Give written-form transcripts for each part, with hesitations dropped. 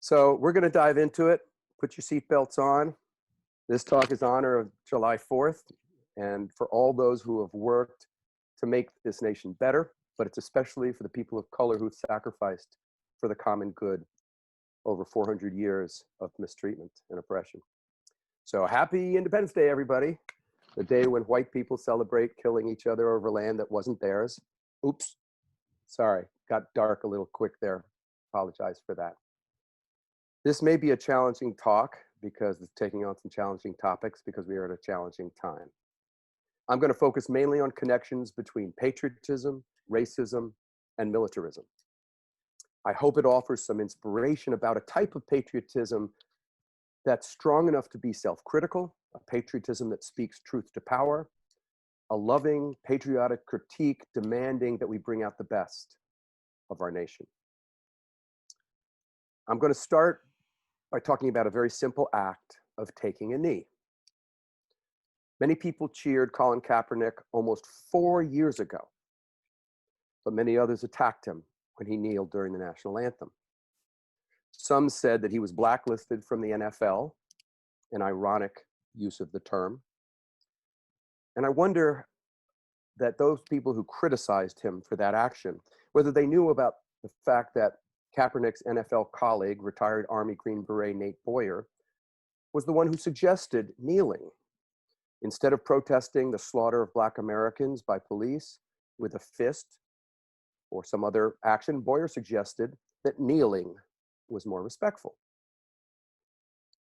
So we're going to dive into it. Put your seatbelts on. This talk is in honor of July 4th and for all those who have worked to make this nation better, but it's especially for the people of color who've sacrificed for the common good over 400 years of mistreatment and oppression. So happy Independence Day, everybody. The day when white people celebrate killing each other over land that wasn't theirs. Oops, sorry, got dark a little quick there. Apologize for that. This may be a challenging talk because it's taking on some challenging topics because we are at a challenging time. I'm going to focus mainly on connections between patriotism, racism, and militarism. I hope it offers some inspiration about a type of patriotism that's strong enough to be self-critical, a patriotism that speaks truth to power, a loving, patriotic critique demanding that we bring out the best of our nation. I'm going to start by talking about a very simple act of taking a knee. Many people cheered Colin Kaepernick almost 4 years ago, but many others attacked him when he kneeled during the national anthem. Some said that he was blacklisted from the NFL, an ironic use of the term. And I wonder that those people who criticized him for that action, whether they knew about the fact that Kaepernick's NFL colleague, retired Army Green Beret Nate Boyer, was the one who suggested kneeling. Instead of protesting the slaughter of Black Americans by police with a fist or some other action, Boyer suggested that kneeling was more respectful.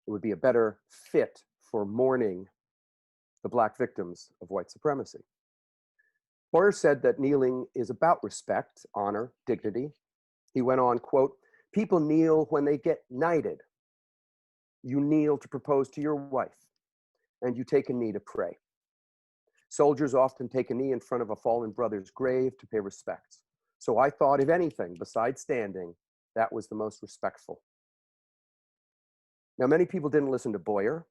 It would be a better fit for mourning the Black victims of white supremacy. Boyer said that kneeling is about respect, honor, dignity. He went on, quote, "People kneel when they get knighted. You kneel to propose to your wife, and you take a knee to pray. Soldiers often take a knee in front of a fallen brother's grave to pay respects. So I thought, if anything, besides standing, that was the most respectful." Now, many people didn't listen to Boyer.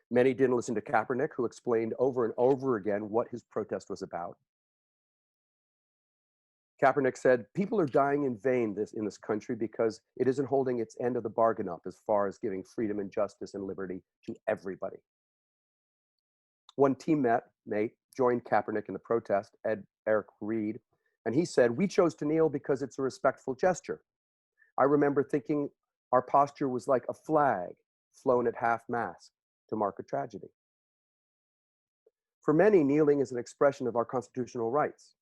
Many didn't listen to Kaepernick, who explained over and over again what his protest was about. Kaepernick said, "People are dying in vain in this country because it isn't holding its end of the bargain up as far as giving freedom and justice and liberty to everybody." One teammate joined Kaepernick in the protest, Eric Reed, and he said, "We chose to kneel because it's a respectful gesture. I remember thinking our posture was like a flag flown at half-mast to mark a tragedy." For many, kneeling is an expression of our constitutional rights.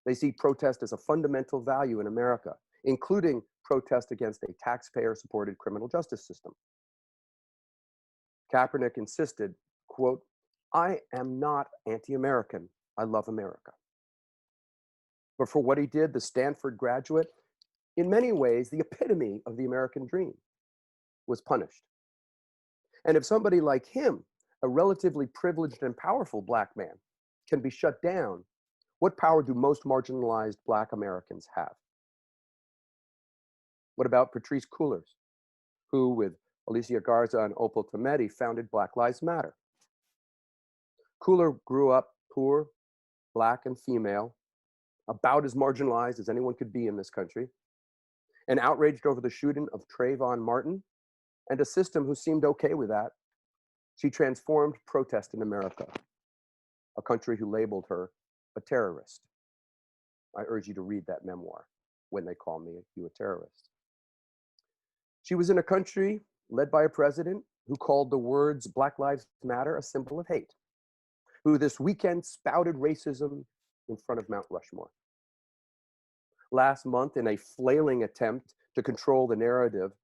They see protest as a fundamental value in America, including protest against a taxpayer-supported criminal justice system. Kaepernick insisted, quote, "I am not anti-American. I love America." But for what he did, the Stanford graduate, in many ways, the epitome of the American dream, was punished. And if somebody like him, a relatively privileged and powerful Black man, can be shut down, what power do most marginalized Black Americans have? What about Patrice Cullors, who, with Alicia Garza and Opal Tometi, founded Black Lives Matter? Cullors grew up poor, Black and female, about as marginalized as anyone could be in this country, and outraged over the shooting of Trayvon Martin and a system who seemed okay with that. She transformed protest in America, a country who labeled her a terrorist. I urge you to read that memoir, When They Call Me You a Terrorist. She was in a country led by a president who called the words Black Lives Matter a symbol of hate, who this weekend spouted racism in front of Mount Rushmore. Last month, in a flailing attempt to control the narrative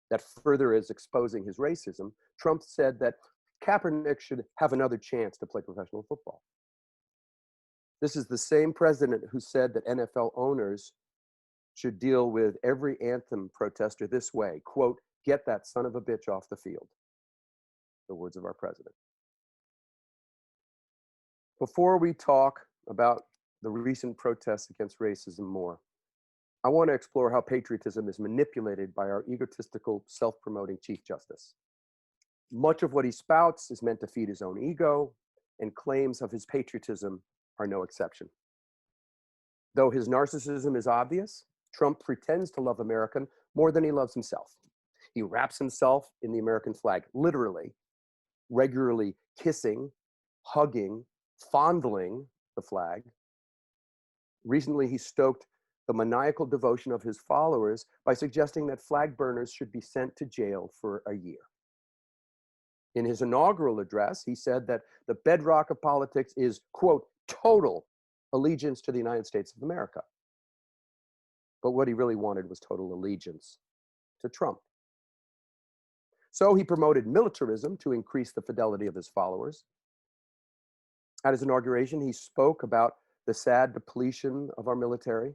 that further is exposing his racism, Trump said that Kaepernick should have another chance to play professional football. This is the same president who said that NFL owners should deal with every anthem protester this way, quote, "Get that son of a bitch off the field." The words of our president. Before we talk about the recent protests against racism more, I want to explore how patriotism is manipulated by our egotistical, self-promoting Chief Justice. Much of what he spouts is meant to feed his own ego, and claims of his patriotism are no exception. Though his narcissism is obvious, Trump pretends to love America more than he loves himself. He wraps himself in the American flag, literally, regularly kissing, hugging, fondling the flag. Recently, he stoked the maniacal devotion of his followers by suggesting that flag burners should be sent to jail for a year. In his inaugural address, he said that the bedrock of politics is, quote, total allegiance to the United States of America. But what he really wanted was total allegiance to Trump. So he promoted militarism to increase the fidelity of his followers. At his inauguration, he spoke about the sad depletion of our military,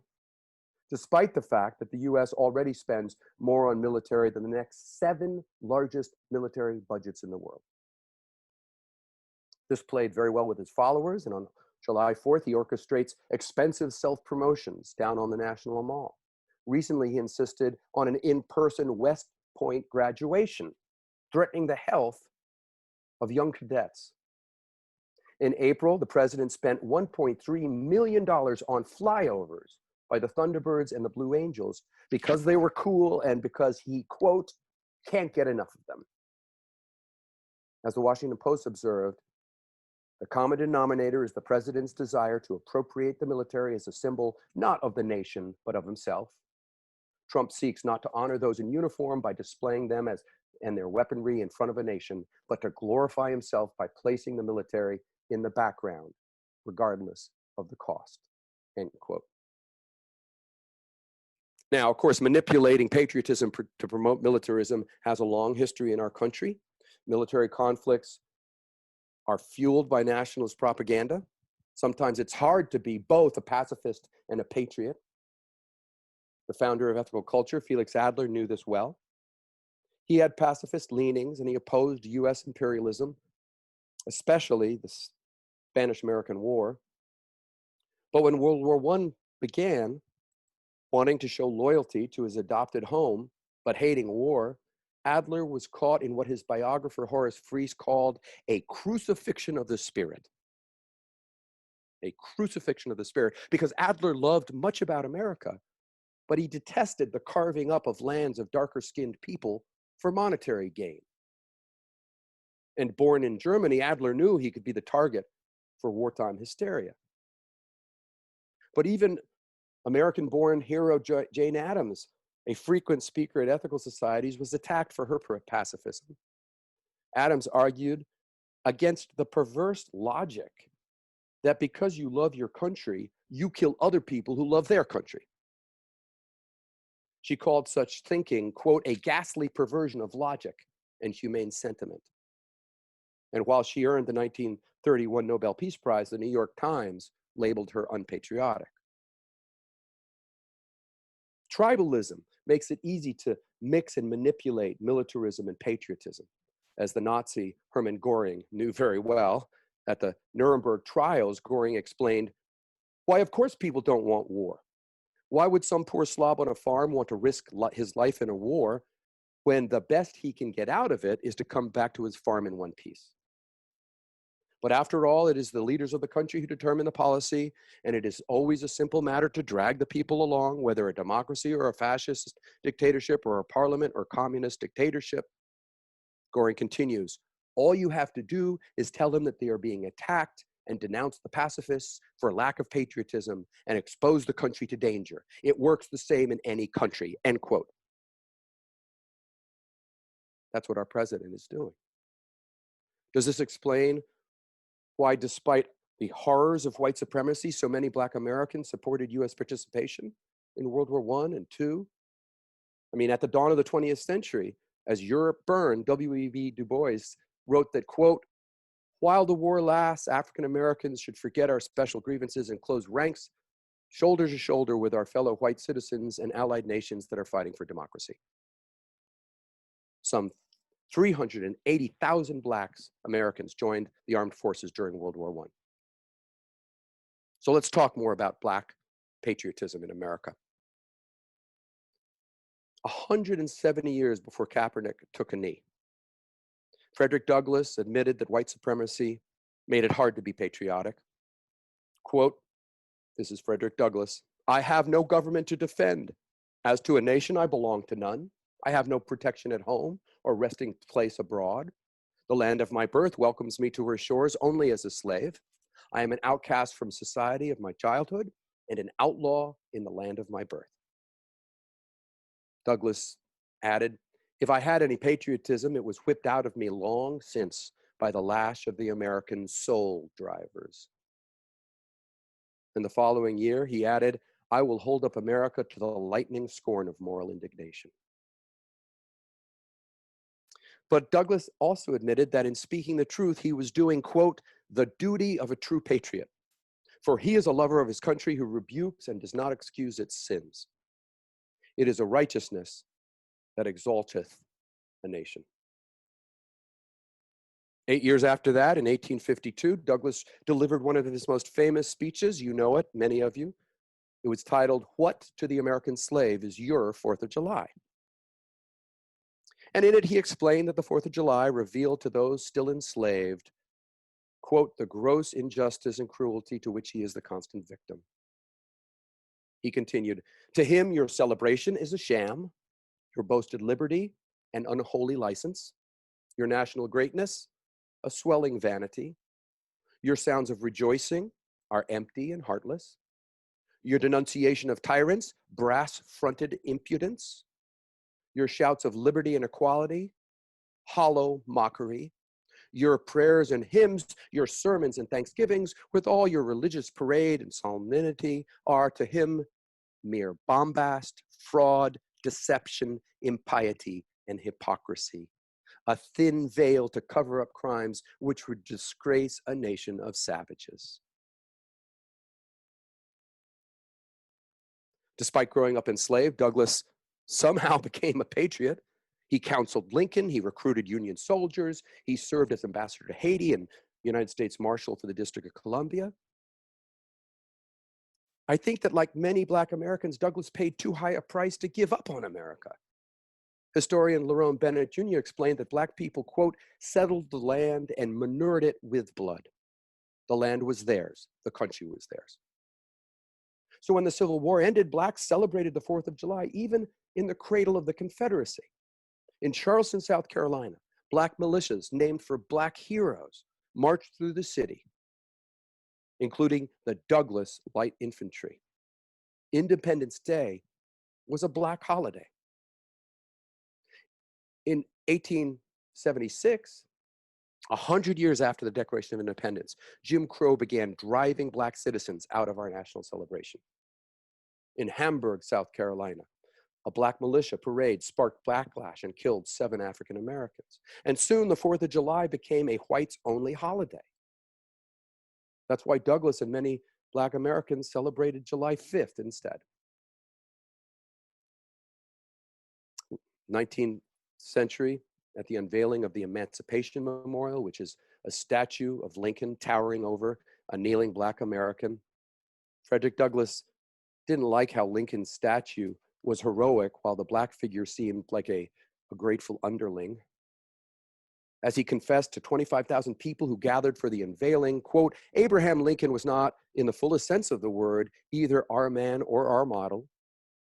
despite the fact that the US already spends more on military than the next 7 largest military budgets in the world. This played very well with his followers, and on July 4th, he orchestrates expensive self-promotions down on the National Mall. Recently, he insisted on an in-person West Point graduation, threatening the health of young cadets. In April, the president spent $1.3 million on flyovers by the Thunderbirds and the Blue Angels because they were cool and because he, quote, can't get enough of them. As the Washington Post observed, the common denominator is the president's desire to appropriate the military as a symbol not of the nation, but of himself. Trump seeks not to honor those in uniform by displaying them and their weaponry in front of a nation, but to glorify himself by placing the military in the background, regardless of the cost, end quote. Now, of course, manipulating patriotism to promote militarism has a long history in our country. Military conflicts are fueled by nationalist propaganda. Sometimes it's hard to be both a pacifist and a patriot. The founder of ethical culture, Felix Adler, knew this well. He had pacifist leanings and he opposed US imperialism, especially the Spanish-American War. But when World War I began, wanting to show loyalty to his adopted home, but hating war, Adler was caught in what his biographer Horace Freese called a crucifixion of the spirit. A crucifixion of the spirit, because Adler loved much about America, but he detested the carving up of lands of darker-skinned people for monetary gain. And born in Germany, Adler knew he could be the target for wartime hysteria. But even American-born hero Jane Addams, a frequent speaker at ethical societies, was attacked for her pacifism. Addams argued against the perverse logic that because you love your country, you kill other people who love their country. She called such thinking, quote, a ghastly perversion of logic and humane sentiment. And while she earned the 1931 Nobel Peace Prize, the New York Times labeled her unpatriotic. Tribalism makes it easy to mix and manipulate militarism and patriotism. As the Nazi Hermann Göring knew very well, at the Nuremberg trials, Göring explained, why, of course, people don't want war. Why would some poor slob on a farm want to risk his life in a war when the best he can get out of it is to come back to his farm in one piece? But after all, it is the leaders of the country who determine the policy, and it is always a simple matter to drag the people along, whether a democracy or a fascist dictatorship or a parliament or communist dictatorship. Göring continues, all you have to do is tell them that they are being attacked and denounce the pacifists for lack of patriotism and expose the country to danger. It works the same in any country, end quote. That's what our president is doing. Does this explain why, despite the horrors of white supremacy, so many Black Americans supported US participation in World War I and II? I mean, at the dawn of the 20th century, as Europe burned, W.E.B. Du Bois wrote that, quote, while the war lasts, African Americans should forget our special grievances and close ranks, shoulder to shoulder with our fellow white citizens and allied nations that are fighting for democracy. Some 380,000 Black Americans joined the armed forces during World War I. So let's talk more about Black patriotism in America. 170 years before Kaepernick took a knee, Frederick Douglass admitted that white supremacy made it hard to be patriotic. Quote, this is Frederick Douglass, I have no government to defend. As to a nation, I belong to none. I have no protection at home or resting place abroad. The land of my birth welcomes me to her shores only as a slave. I am an outcast from society of my childhood and an outlaw in the land of my birth. Douglass added, if I had any patriotism, it was whipped out of me long since by the lash of the American soul drivers. In the following year, he added, I will hold up America to the lightning scorn of moral indignation. But Douglass also admitted that in speaking the truth, he was doing, quote, the duty of a true patriot. For he is a lover of his country who rebukes and does not excuse its sins. It is a righteousness that exalteth a nation. 8 years after that, in 1852, Douglass delivered one of his most famous speeches. You know it, many of you. It was titled, What to the American Slave is Your 4th of July? And in it, he explained that the 4th of July revealed to those still enslaved, quote, the gross injustice and cruelty to which he is the constant victim. He continued, to him, your celebration is a sham, your boasted liberty, an unholy license, your national greatness, a swelling vanity. Your sounds of rejoicing are empty and heartless. Your denunciation of tyrants, brass-fronted impudence. Your shouts of liberty and equality, hollow mockery. Your prayers and hymns, your sermons and thanksgivings, with all your religious parade and solemnity, are to him mere bombast, fraud, deception, impiety, and hypocrisy. A thin veil to cover up crimes which would disgrace a nation of savages. Despite growing up enslaved, Douglass somehow became a patriot. He counseled Lincoln, he recruited Union soldiers, he served as ambassador to Haiti and United States Marshal for the District of Columbia. I think that like many Black Americans, Douglass paid too high a price to give up on America. Historian Lerone Bennett Jr. explained that Black people, quote, settled the land and manured it with blood. The land was theirs, the country was theirs. So when the Civil War ended, Blacks celebrated the 4th of July, even in the cradle of the Confederacy. In Charleston, South Carolina, Black militias named for Black heroes marched through the city, including the Douglass Light Infantry. Independence Day was a Black holiday. In 1876, 100 years after the Declaration of Independence, Jim Crow began driving Black citizens out of our national celebration. In Hamburg, South Carolina, a Black militia parade sparked backlash and killed 7 African Americans. And soon the 4th of July became a whites-only holiday. That's why Douglass and many Black Americans celebrated July 5th instead. 19th century, at the unveiling of the Emancipation Memorial, which is a statue of Lincoln towering over a kneeling Black American, Frederick Douglass didn't like how Lincoln's statue was heroic while the Black figure seemed like a grateful underling. As he confessed to 25,000 people who gathered for the unveiling, quote, Abraham Lincoln was not, in the fullest sense of the word, either our man or our model.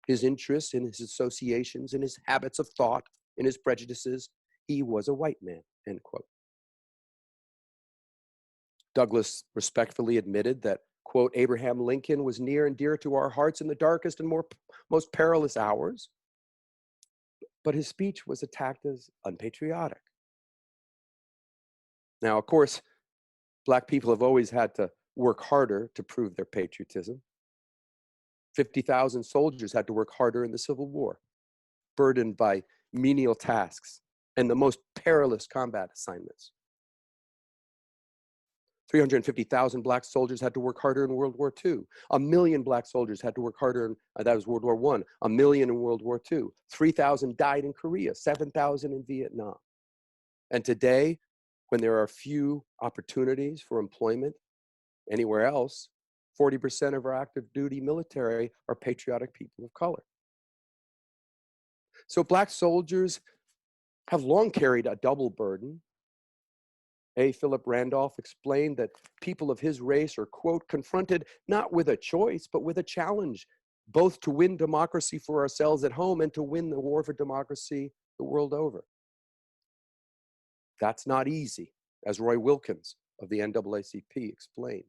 His interests, in his associations, in his habits of thought, in his prejudices, he was a white man, end quote. Douglass respectfully admitted that, quote, Abraham Lincoln was near and dear to our hearts in the darkest and most perilous hours, but his speech was attacked as unpatriotic. Now, of course, Black people have always had to work harder to prove their patriotism. 50,000 soldiers had to work harder in the Civil War, burdened by menial tasks and the most perilous combat assignments. 350,000 Black soldiers had to work harder in World War II. 1 million Black soldiers had to work harder in, that was World War I. 1 million in World War II. 3,000 died in Korea, 7,000 in Vietnam. And today, when there are few opportunities for employment anywhere else, 40% of our active duty military are patriotic people of color. So Black soldiers have long carried a double burden. A. Philip Randolph explained that people of his race are, quote, confronted not with a choice, but with a challenge both to win democracy for ourselves at home and to win the war for democracy the world over. That's not easy, as Roy Wilkins of the NAACP explained.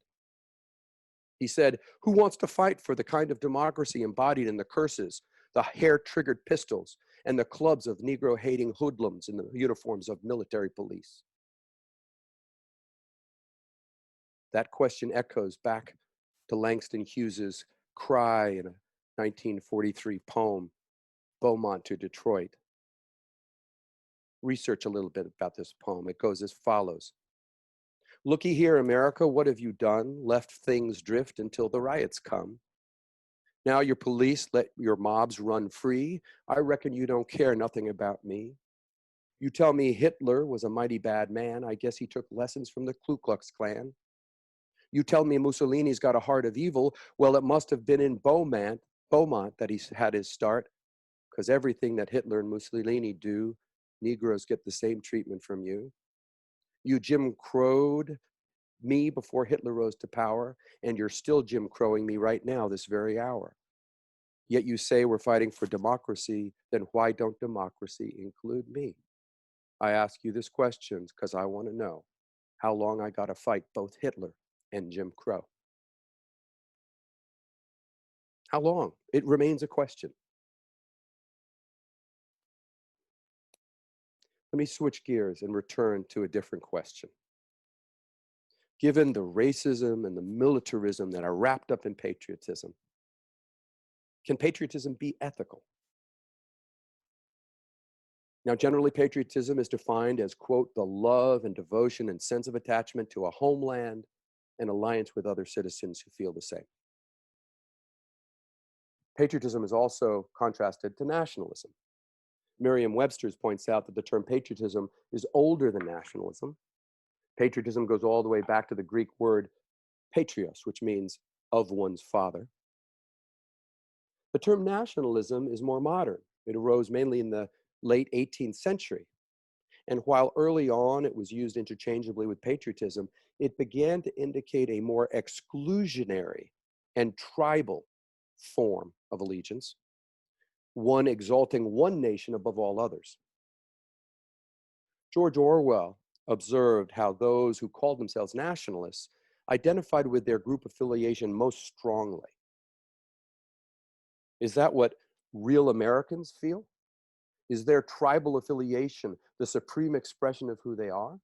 He said, "Who wants to fight for the kind of democracy embodied in the curses, the hair-triggered pistols, and the clubs of Negro-hating hoodlums in the uniforms of military police?" That question echoes back to Langston Hughes's cry in a 1943 poem, Beaumont to Detroit. Research a little bit about this poem. It goes as follows. "Looky here, America, what have you done? Left things drift until the riots come. Now your police let your mobs run free. I reckon you don't care nothing about me. You tell me Hitler was a mighty bad man. I guess he took lessons from the Ku Klux Klan. You tell me Mussolini's got a heart of evil. Well, it must have been in Beaumont that he had his start, because everything that Hitler and Mussolini do, Negroes get the same treatment from you. You Jim Crowed me before Hitler rose to power, and you're still Jim Crowing me right now, this very hour. Yet you say we're fighting for democracy, then why don't democracy include me? I ask you this question because I want to know how long I got to fight both Hitler and Jim Crow. How long? It remains a question. Let me switch gears and return to a different question. Given the racism and the militarism that are wrapped up in patriotism, can patriotism be ethical? Now, generally, patriotism is defined as, quote, the love and devotion and sense of attachment to a homeland and alliance with other citizens who feel the same. Patriotism is also contrasted to nationalism. Merriam-Webster points out that the term patriotism is older than nationalism. Patriotism goes all the way back to the Greek word patrios, which means of one's father. The term nationalism is more modern. It arose mainly in the late 18th century. And while early on it was used interchangeably with patriotism, it began to indicate a more exclusionary and tribal form of allegiance, one exalting one nation above all others. George Orwell observed how those who called themselves nationalists identified with their group affiliation most strongly. Is that what real Americans feel? Is their tribal affiliation the supreme expression of who they are?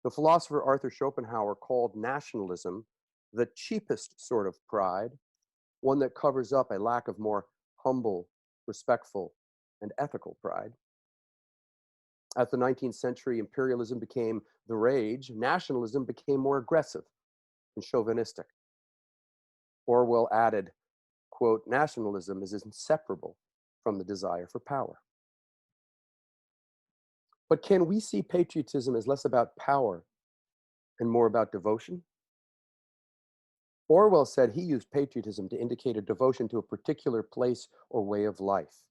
The philosopher Arthur Schopenhauer called nationalism the cheapest sort of pride, one that covers up a lack of more humble, respectful, and ethical pride. As the 19th century imperialism became the rage, nationalism became more aggressive and chauvinistic. Orwell added, quote, nationalism is inseparable from the desire for power. But can we see patriotism as less about power and more about devotion? Orwell said he used patriotism to indicate a devotion to a particular place or way of life.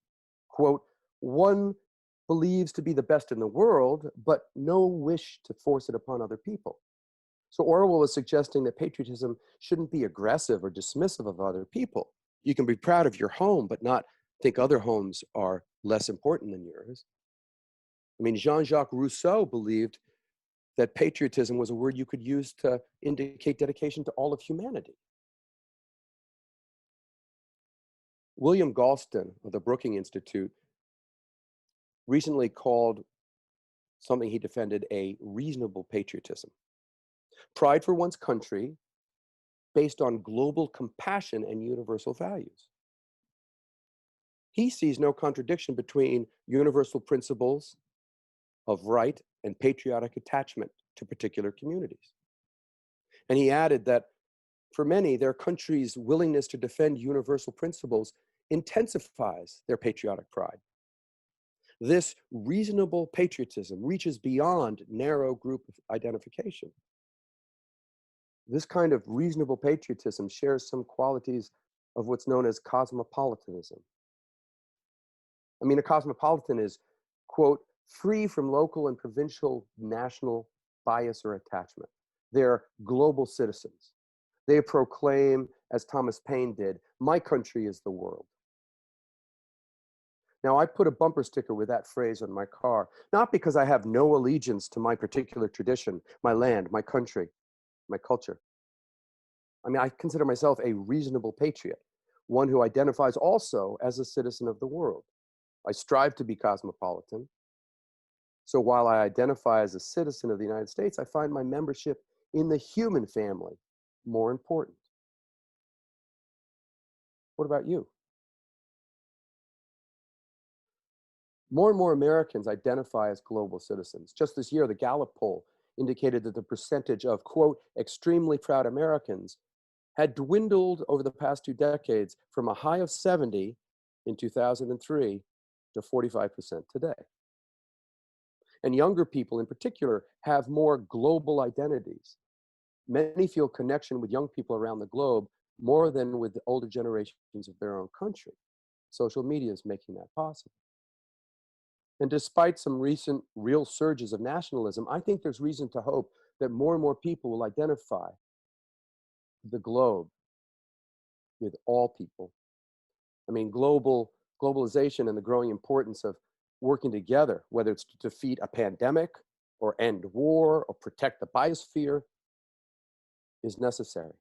Quote, one believes to be the best in the world, but no wish to force it upon other people. So Orwell was suggesting that patriotism shouldn't be aggressive or dismissive of other people. You can be proud of your home, but not think other homes are less important than yours. I mean, Jean-Jacques Rousseau believed that patriotism was a word you could use to indicate dedication to all of humanity. William Galston of the Brookings Institute recently called something he defended a reasonable patriotism. Pride for one's country based on global compassion and universal values. He sees no contradiction between universal principles of right and patriotic attachment to particular communities. And he added that for many, their country's willingness to defend universal principles intensifies their patriotic pride. This reasonable patriotism reaches beyond narrow group identification. This kind of reasonable patriotism shares some qualities of what's known as cosmopolitanism. I mean, a cosmopolitan is, quote, free from local and provincial national bias or attachment. They're global citizens. They proclaim as Thomas Paine did, "My country is the world." Now, I put a bumper sticker with that phrase on my car, not because I have no allegiance to my particular tradition, my land, my country, my culture. I mean, I consider myself a reasonable patriot, one who identifies also as a citizen of the world. I strive to be cosmopolitan. So while I identify as a citizen of the United States, I find my membership in the human family more important. What about you? More and more Americans identify as global citizens. Just this year, the Gallup poll indicated that the percentage of, quote, extremely proud Americans had dwindled over the past 2 decades from a high of 70 in 2003 to 45% today. And younger people in particular have more global identities. Many feel connection with young people around the globe more than with the older generations of their own country. Social media is making that possible. And despite some recent real surges of nationalism, I think there's reason to hope that more and more people will identify the globe with all people. I mean, globalization and the growing importance of working together, whether it's to defeat a pandemic or end war or protect the biosphere, is necessary.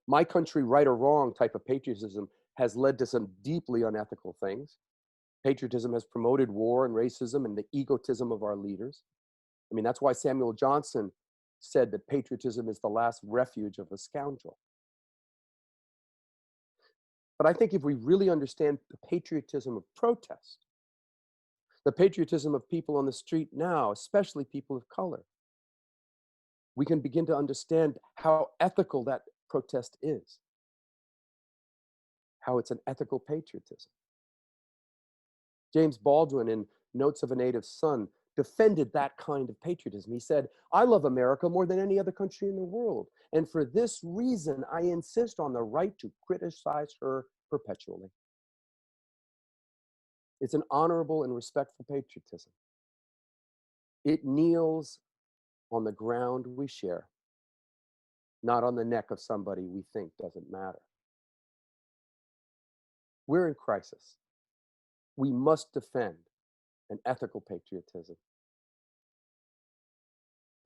My country, right or wrong type of patriotism has led to some deeply unethical things. Patriotism has promoted war and racism and the egotism of our leaders. I mean, that's why Samuel Johnson said that patriotism is the last refuge of a scoundrel. But I think if we really understand the patriotism of protest, the patriotism of people on the street now, especially people of color, we can begin to understand how ethical that protest is, how it's an ethical patriotism. James Baldwin, in Notes of a Native Son, defended that kind of patriotism. He said, "I love America more than any other country in the world, and for this reason, I insist on the right to criticize her perpetually." It's an honorable and respectful patriotism. It kneels on the ground we share, not on the neck of somebody we think doesn't matter. We're in crisis. We must defend an ethical patriotism.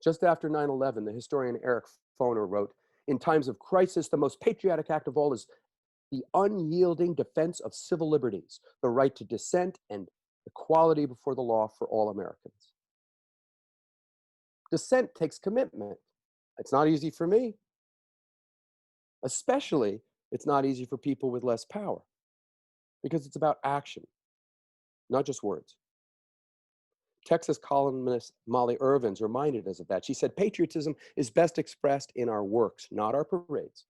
Just after 9/11, the historian Eric Foner wrote, "In times of crisis, the most patriotic act of all is the unyielding defense of civil liberties, the right to dissent and equality before the law for all Americans." Dissent takes commitment. It's not easy for me. Especially, it's not easy for people with less power because it's about action, not just words. Texas columnist Molly Irvins reminded us of that. She said, "Patriotism is best expressed in our works, not our parades.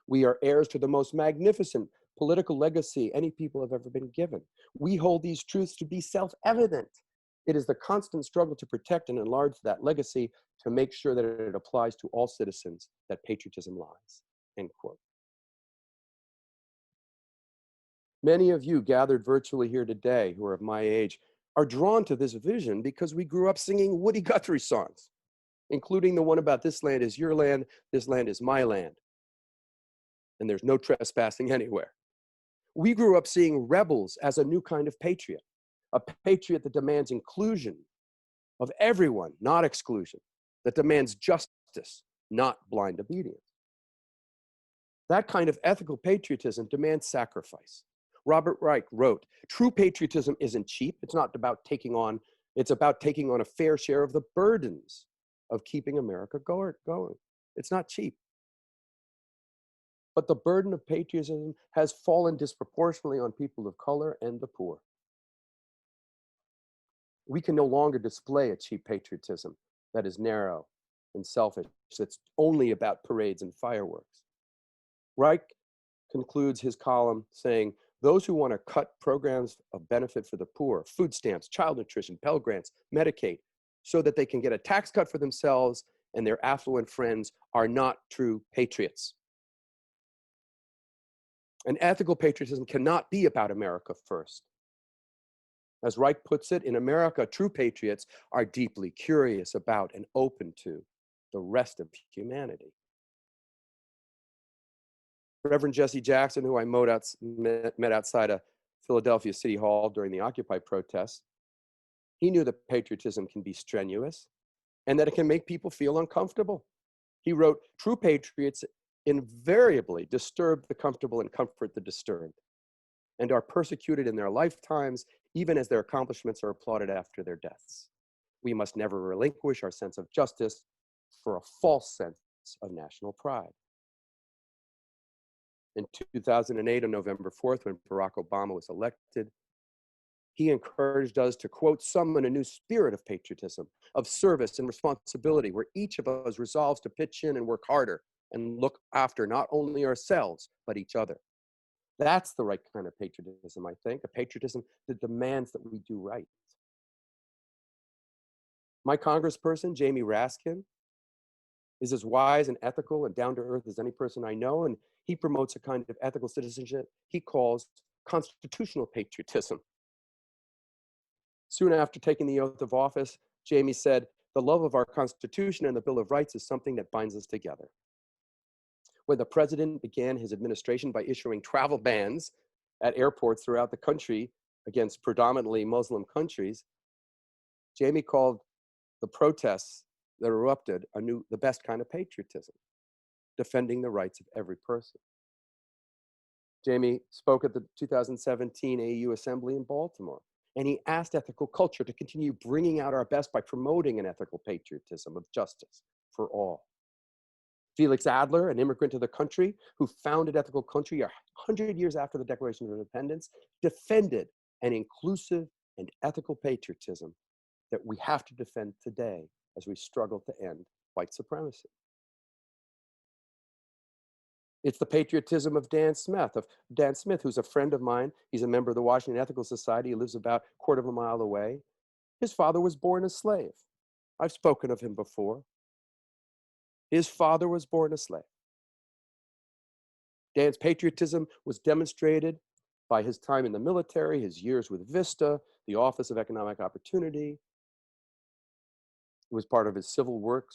We are heirs to the most magnificent political legacy any people have ever been given. We hold these truths to be self-evident. It is the constant struggle to protect and enlarge that legacy to make sure that it applies to all citizens that patriotism lies." End quote. Many of you gathered virtually here today who are of my age are drawn to this vision because we grew up singing Woody Guthrie songs, including the one about "This land is your land, this land is my land, and there's no trespassing anywhere." We grew up seeing rebels as a new kind of patriot, a patriot that demands inclusion of everyone, not exclusion, that demands justice, not blind obedience. That kind of ethical patriotism demands sacrifice. Robert Reich wrote, "True patriotism isn't cheap. It's not about taking on, it's about taking on a fair share of the burdens of keeping America going. It's not cheap." But the burden of patriotism has fallen disproportionately on people of color and the poor. We can no longer display a cheap patriotism that is narrow and selfish, that's only about parades and fireworks. Reich concludes his column saying, "Those who want to cut programs of benefit for the poor, food stamps, child nutrition, Pell Grants, Medicaid, so that they can get a tax cut for themselves and their affluent friends are not true patriots." And ethical patriotism cannot be about America first. As Reich puts it, in America, true patriots are deeply curious about and open to the rest of humanity. Reverend Jesse Jackson, who I met outside of Philadelphia City Hall during the Occupy protests, he knew that patriotism can be strenuous and that it can make people feel uncomfortable. He wrote, "True patriots invariably disturb the comfortable and comfort the disturbed, and are persecuted in their lifetimes, even as their accomplishments are applauded after their deaths. We must never relinquish our sense of justice for a false sense of national pride." In 2008, on November 4th, when Barack Obama was elected, he encouraged us to, quote, "summon a new spirit of patriotism, of service and responsibility, where each of us resolves to pitch in and work harder and look after not only ourselves, but each other." That's the right kind of patriotism, I think, a patriotism that demands that we do right. My congressperson, Jamie Raskin, is as wise and ethical and down to earth as any person I know, and he promotes a kind of ethical citizenship he calls constitutional patriotism. Soon after taking the oath of office, Jamie said, "The love of our Constitution and the Bill of Rights is something that binds us together." When the president began his administration by issuing travel bans at airports throughout the country against predominantly Muslim countries, Jamie called the protests that erupted the best kind of patriotism, defending the rights of every person. Jamie spoke at the 2017 AU Assembly in Baltimore, and he asked ethical culture to continue bringing out our best by promoting an ethical patriotism of justice for all. Felix Adler, an immigrant to the country who founded Ethical Country 100 years after the Declaration of Independence, defended an inclusive and ethical patriotism that we have to defend today as we struggle to end white supremacy. It's the patriotism of Dan Smith, who's a friend of mine. He's a member of the Washington Ethical Society. He lives about a quarter of a mile away. His father was born a slave. I've spoken of him before. His father was born a slave. Dan's patriotism was demonstrated by his time in the military, his years with VISTA, the Office of Economic Opportunity. It was part of his civil work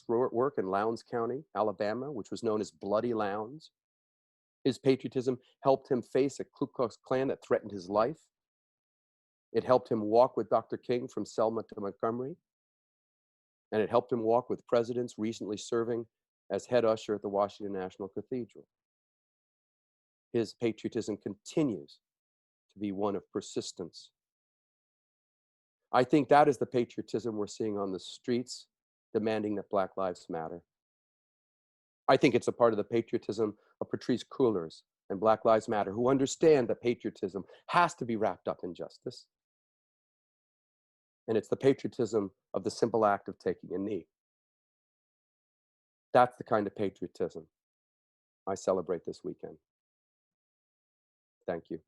in Lowndes County, Alabama, which was known as Bloody Lowndes. His patriotism helped him face a Ku Klux Klan that threatened his life. It helped him walk with Dr. King from Selma to Montgomery. And it helped him walk with presidents recently serving as head usher at the Washington National Cathedral. His patriotism continues to be one of persistence. I think that is the patriotism we're seeing on the streets, demanding that Black Lives Matter. I think it's a part of the patriotism of Patrisse Cullors and Black Lives Matter, who understand that patriotism has to be wrapped up in justice. And it's the patriotism of the simple act of taking a knee. That's the kind of patriotism I celebrate this weekend. Thank you.